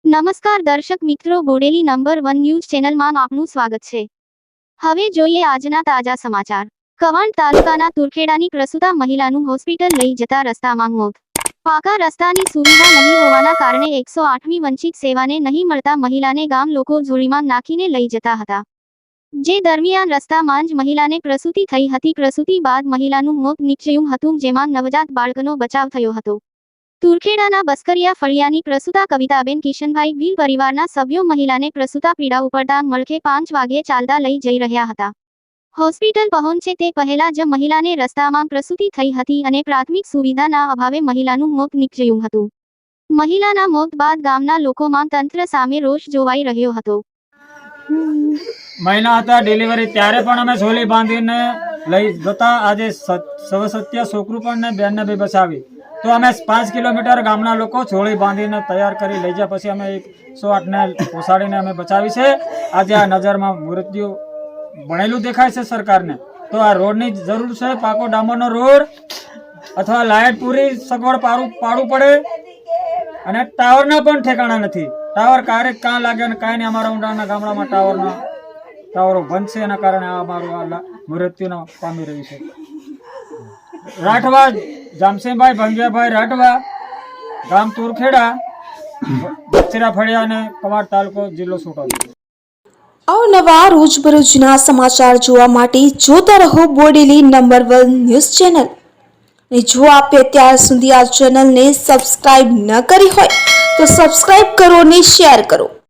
નમસ્કાર દર્શક મિત્રો, બોડેલી નંબર 1 ન્યૂઝ ચેનલમાં આપનું સ્વાગત છે। હવે જોઈએ આજના તાજા સમાચાર। કવાંટ તાલુકાના તુરખેડાની પ્રસૂતા મહિલાનું હોસ્પિટલ લઈ જતા રસ્તામાં મોત। પાકા રસ્તાની સુવિધા નહીં હોવાના કારણે 108મી વંચિત સેવાને નહીં મળતા મહિલાને ગામ લોકો ઝોળીમાં નાખીને લઈ જતા હતા। જે દરમિયાન રસ્તામાં જ મહિલાને પ્રસૂતિ થઈ હતી। પ્રસૂતિ બાદ મહિલાનું મોત નીપજ્યું હતું, જેમાં નવજાત બાળકનો બચાવ થયો હતો। તુરખેડાના બસ્કરિયા ફળિયાની પ્રસૂતા કવિતાબેન કિશનભાઈ ભીલ પરિવારના સભ્યો મહિલાને પ્રસૂતા પીડા ઉપડતા મળખે 5 વાગ્યે ચાલતા લઈ જઈ રહ્યા હતા। હોસ્પિટલ પહોંચે તે પહેલા જ મહિલાને રસ્તામાં પ્રસૂતિ થઈ હતી અને પ્રાથમિક સુવિધાના અભાવે મહિલાનું મોત નીપજ્યું હતું। મહિલાના મોત બાદ ગામના લોકોમાં તંત્ર સામે રોષ જોવાઈ રહ્યો હતો। મહિના હતા ડિલિવરી ત્યારે પણ અમે ઝોલી બાંધીને લઈ જતા। આજે સવસત્ય છોકરું પણ ને બેનને બી બચાવી તો અમે 5 કિલોમીટર ગામના લોકો ઝોળી બાંધીને તૈયાર કરી લઈ ગયા। પછી અમે 108ને પોસાડીને અમે બચાવી છે। આજે આ નજરમાં મૃત્યુ ભણેલું દેખાય છે સરકારને, તો આ રોડની જરૂર છે। પાકો ડામરનો રોડ અથવા લાઇટ પૂરી સગવડ પાડવું પડે અને ટાવરના પણ ઠેકાણા નથી। ટાવર ક્યારેક કાં લાગે અને કાંઈ નહીં। અમારા ઊંડાના ગામડામાં ટાવરો બંધ છે, એના કારણે આ અમારું મૃત્યુના પામી રહ્યું છે। રાઠવા જામસેભાઈ ભંગિયાભાઈ રાઠવા, ગામ તુરખેડા, બસ્કરિયા ફળિયા અને કવાંટ તાલુકો, જિલ્લો છોટાઉદેપુર। અવનવા રોજબરોજના સમાચાર જોવા માટે જોતા રહો બોડેલી નંબર 1 ન્યૂઝ ચેનલ। અને જો આપે અત્યાર સુધી આ ચેનલને સબસ્ક્રાઇબ ન કરી હોય તો સબસ્ક્રાઇબ કરો અને શેર કરો।